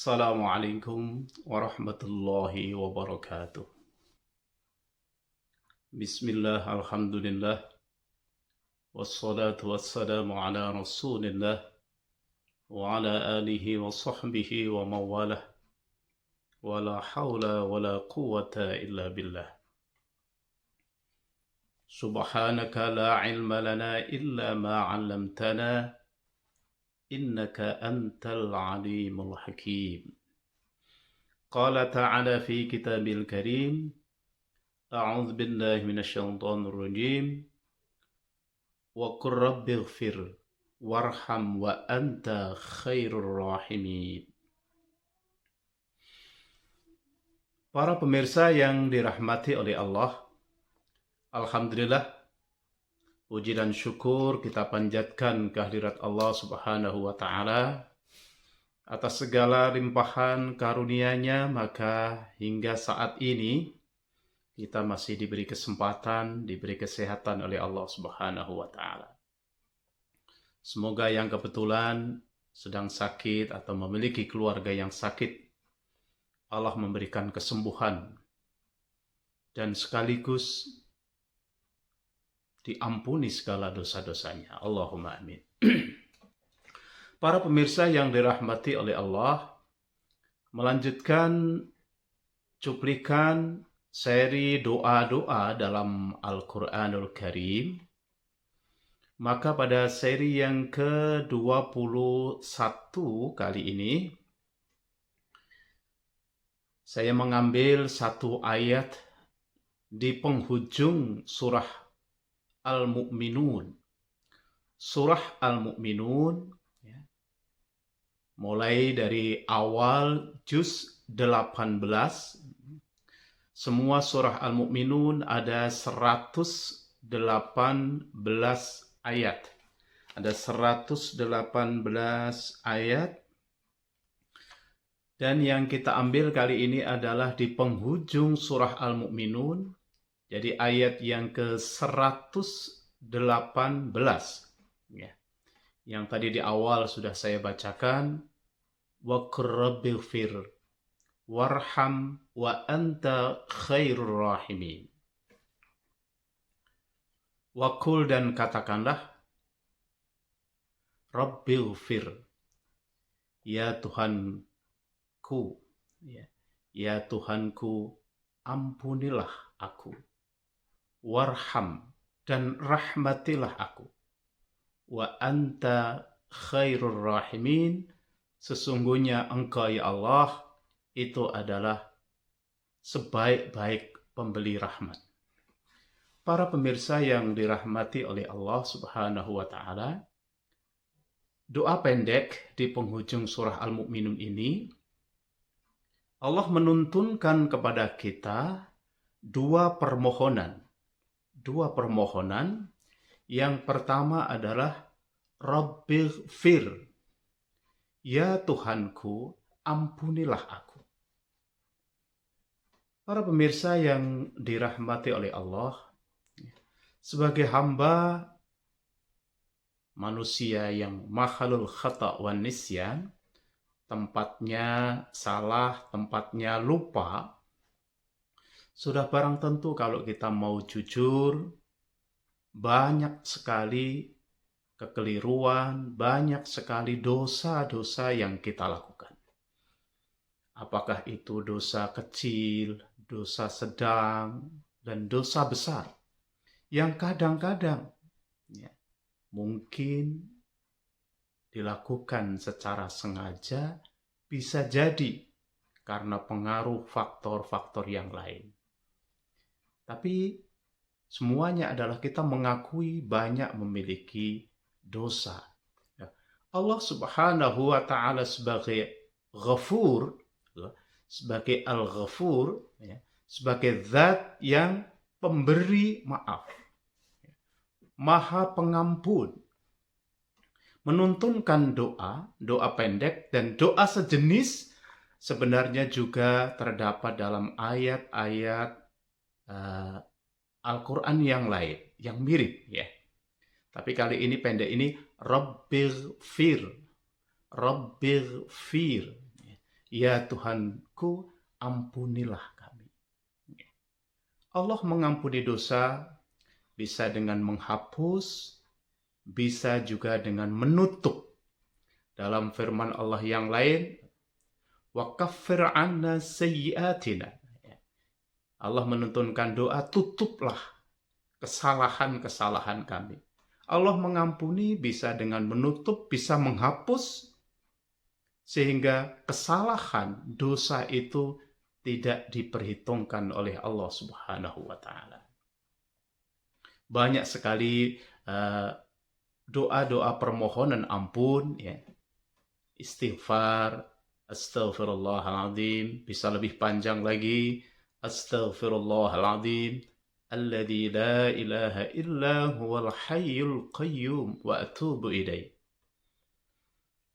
Assalamualaikum warahmatullahi wabarakatuh. Bismillah, alhamdulillah, wassalatu wassalamu ala rasulillah, wa ala alihi wa sahbihi wa mawalah, wa la hawla wa la quwata illa billah. Subhanaka la ilma lana illa ma 'allamtana, innaka antal alimul hakim. Qala ta'ala fi kitabil karim, a'udzu billahi minasyaitonir rajim, wa qur rabbighfir warham wa anta khairur rahimin. Para pemirsa yang dirahmati oleh Allah, alhamdulillah, puji dan syukur kita panjatkan kehadirat Allah Subhanahu wa taala atas segala limpahan karunia-Nya. Maka hingga saat ini kita masih diberi kesempatan, diberi kesehatan oleh Allah Subhanahu wa taala. Semoga yang kebetulan sedang sakit atau memiliki keluarga yang sakit, Allah memberikan kesembuhan dan sekaligus diampuni segala dosa-dosanya. Allahumma amin. Para pemirsa yang dirahmati oleh Allah, melanjutkan cuplikan seri doa-doa dalam Al-Quranul Karim. Maka pada seri yang ke-21 kali ini, saya mengambil satu ayat di penghujung surah Al-Mu'minun. Surah Al-Mu'minun, mulai dari awal juz 18, semua surah Al-Mu'minun ada 118 ayat. Ada 118 ayat. Dan yang kita ambil kali ini adalah di penghujung surah Al-Mu'minun. Jadi ayat yang ke-118. Ya. Yang tadi di awal sudah saya bacakan. Wa qur rabbighfir warham wa anta khairur rahimin. Wakul, dan katakanlah, Rabbighfir, ya Tuhanku, ya Tuhanku, ampunilah aku. Warham, dan rahmatilah aku. Wa anta khairur rahimin, sesungguhnya engkau ya Allah itu adalah sebaik-baik pemberi rahmat. Para pemirsa yang dirahmati oleh Allah Subhanahu wa taala, doa pendek di penghujung surah Al-Mu'minun ini, Allah menuntunkan kepada kita dua permohonan. Dua permohonan. Yang pertama adalah Rabbighfir, ya Tuhanku, ampunilah aku. Para pemirsa yang dirahmati oleh Allah, sebagai hamba manusia yang makhlul khata' wan nisyan, tempatnya salah, tempatnya lupa, sudah barang tentu kalau kita mau jujur, banyak sekali kekeliruan, banyak sekali dosa-dosa yang kita lakukan. Apakah itu dosa kecil, dosa sedang, dan dosa besar, yang kadang-kadang mungkin dilakukan secara sengaja, bisa jadi karena pengaruh faktor-faktor yang lain. Tapi semuanya adalah kita mengakui banyak memiliki dosa. Allah Subhanahu wa taala sebagai Ghafur, sebagai Al-Ghafur, sebagai zat yang pemberi maaf, Maha Pengampun, menuntunkan doa pendek, dan doa sejenis sebenarnya juga terdapat dalam ayat-ayat Al-Quran yang lain, yang mirip, ya. Tapi kali ini pendek ini, Rabbighfir, Ya Tuhanku, ampunilah kami. Allah mengampuni dosa bisa dengan menghapus, bisa juga dengan menutup. Dalam firman Allah yang lain, wa kaffir 'anna sayyi'atina. Allah menuntunkan doa, tutuplah kesalahan-kesalahan kami. Allah mengampuni bisa dengan menutup, bisa menghapus, sehingga kesalahan, dosa itu tidak diperhitungkan oleh Allah Subhanahu wa Ta'ala. Banyak sekali doa-doa permohonan ampun, ya. Istighfar, astaghfirullahaladzim, bisa lebih panjang lagi, astaghfirullahaladzim, alladzi la ilaha illa huwal hayyul qayyum wa atubu ilaih.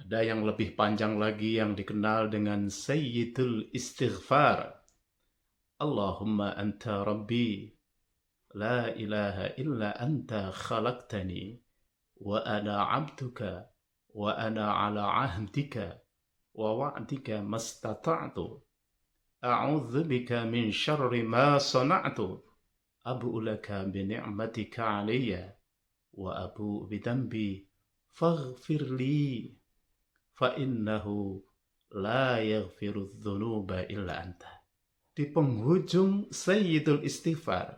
Ada yang lebih panjang lagi yang dikenal dengan Sayyidul Istighfar. Allahumma anta rabbi, la ilaha illa anta khalaqtani, wa ana abduka, wa ana ala ahdika, wa wa'dika mastata'tu. A'udzu bika min syarri ma sana'tu. Abu'u laka bi ni'matika 'alayya, wa abu'u bi dhanbi faghfir li. Fa'innahu la yaghfiru dzunuba illa anta. Di penghujung Sayyidul Istighfar,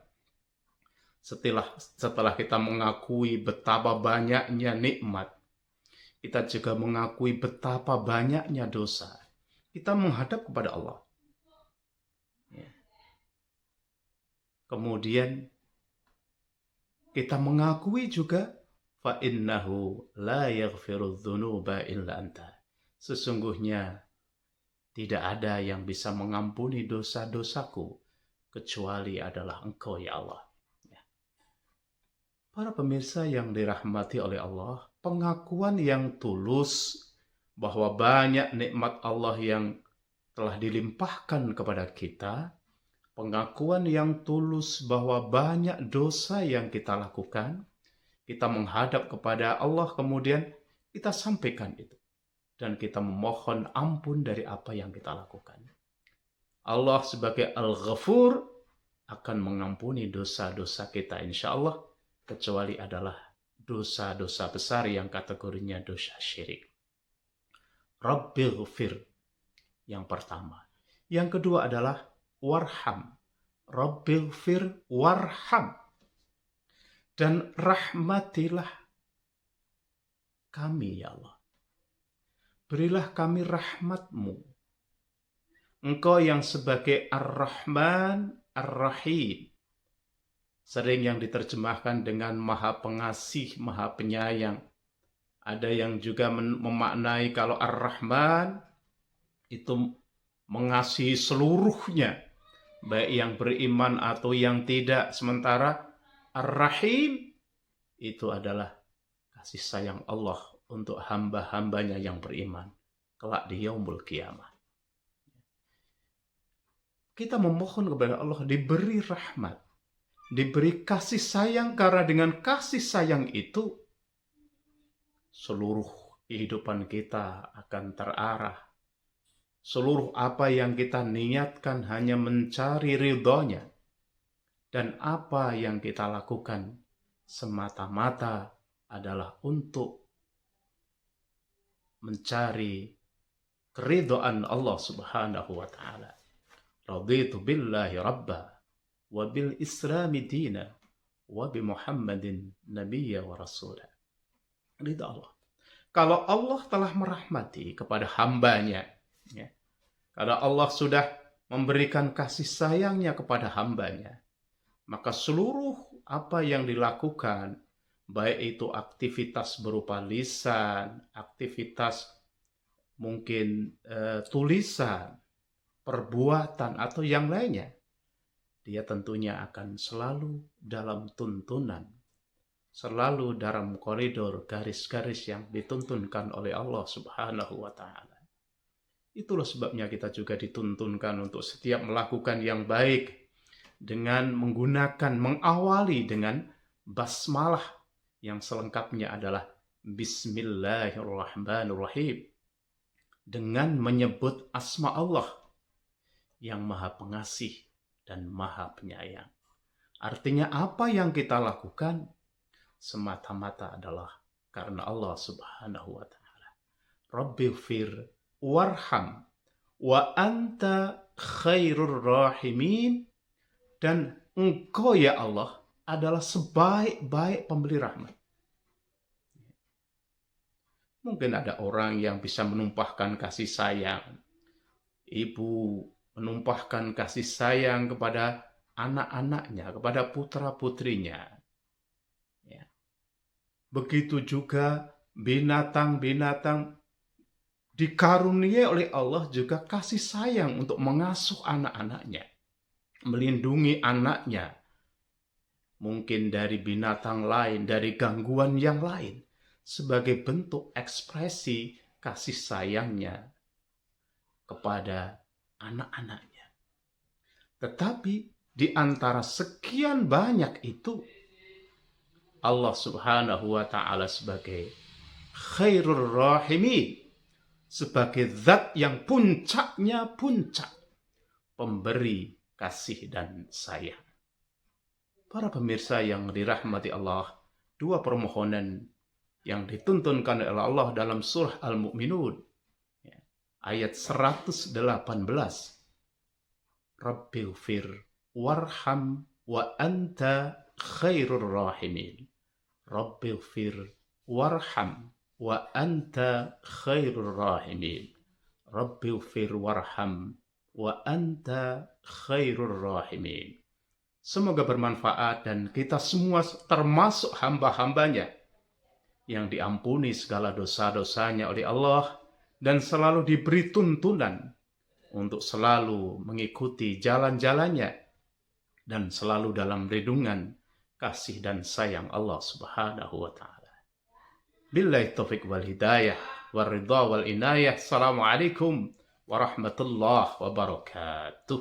setelah kita mengakui betapa banyaknya nikmat, kita juga mengakui betapa banyaknya dosa, kita menghadap kepada Allah. Kemudian kita mengakui juga fa'innahu la yaghfiru dzunuba illa anta. Sesungguhnya tidak ada yang bisa mengampuni dosa-dosaku kecuali adalah Engkau, ya Allah. Para pemirsa yang dirahmati oleh Allah, pengakuan yang tulus bahwa banyak nikmat Allah yang telah dilimpahkan kepada kita, pengakuan yang tulus bahwa banyak dosa yang kita lakukan, kita menghadap kepada Allah, kemudian kita sampaikan itu. Dan kita memohon ampun dari apa yang kita lakukan. Allah sebagai Al-Ghafur akan mengampuni dosa-dosa kita insya Allah, kecuali adalah dosa-dosa besar yang kategorinya dosa syirik. Rabbighfir, yang pertama. Yang kedua adalah warham. Rabbighfir warham. Dan rahmatilah kami, ya Allah. Berilah kami rahmat-Mu. Engkau yang sebagai Ar-Rahman, Ar-Rahim. Sering yang diterjemahkan dengan Maha Pengasih, Maha Penyayang. Ada yang juga memaknai kalau Ar-Rahman itu mengasihi seluruhnya, baik yang beriman atau yang tidak. Sementara Ar-Rahim itu adalah kasih sayang Allah untuk hamba-hambanya yang beriman kelak di yaumul qiyamah. Kita memohon kepada Allah diberi rahmat, diberi kasih sayang, karena dengan kasih sayang itu seluruh kehidupan kita akan terarah. Seluruh apa yang kita niatkan hanya mencari ridhonya, dan apa yang kita lakukan semata-mata adalah untuk mencari keridhaan Allah Subhanahu wa Ta'ala. Raditu billahi rabba wa bil islami dina wa bi Muhammadin nabiyya wa rasulah. Ridha Allah. Kalau Allah telah merahmati kepada hambanya, ya, kalau Allah sudah memberikan kasih sayangnya kepada hambanya, maka seluruh apa yang dilakukan, baik itu aktivitas berupa lisan, aktivitas mungkin tulisan, perbuatan, atau yang lainnya, dia tentunya akan selalu dalam tuntunan, selalu dalam koridor garis-garis yang dituntunkan oleh Allah Subhanahu wa Ta'ala. Itulah sebabnya kita juga dituntunkan untuk setiap melakukan yang baik dengan mengawali dengan basmalah, yang selengkapnya adalah Bismillahirrahmanirrahim. dengan menyebut asma Allah yang Maha Pengasih dan Maha Penyayang. Artinya apa yang kita lakukan semata-mata adalah karena Allah Subhanahu wa taala. Rabbighfir warham wa anta khairur rahimin, dan Engkau ya Allah adalah sebaik-baik pemberi rahmat. Mungkin ada orang yang bisa menumpahkan kasih sayang. Ibu menumpahkan kasih sayang kepada anak-anaknya, kepada putra-putrinya. Ya. Begitu juga binatang-binatang dikaruniai oleh Allah juga kasih sayang untuk mengasuh anak-anaknya, melindungi anaknya, mungkin dari binatang lain, dari gangguan yang lain, sebagai bentuk ekspresi kasih sayangnya kepada anak-anaknya. Tetapi di antara sekian banyak itu, Allah Subhanahu wa taala sebagai khairur rahimin, sebagai zat yang puncaknya puncak pemberi kasih dan sayang. Para pemirsa yang dirahmati Allah, dua permohonan yang dituntunkan oleh Allah dalam surah Al-Mu'minun ayat 118. Rabbighfir warham wa anta khairur rahimin. Rabbighfir warham wa anta khairur rahimin. Rabbighfir warham wa anta khairur rahimin. Semoga bermanfaat dan kita semua termasuk hamba-hambanya yang diampuni segala dosa-dosanya oleh Allah dan selalu diberi tuntunan untuk selalu mengikuti jalan-jalannya dan selalu dalam lindungan kasih dan sayang Allah Subhanahu wa taala. Billahi taufiq wal hidayah wal ridha wal inayah. Assalamualaikum warahmatullahi wabarakatuh.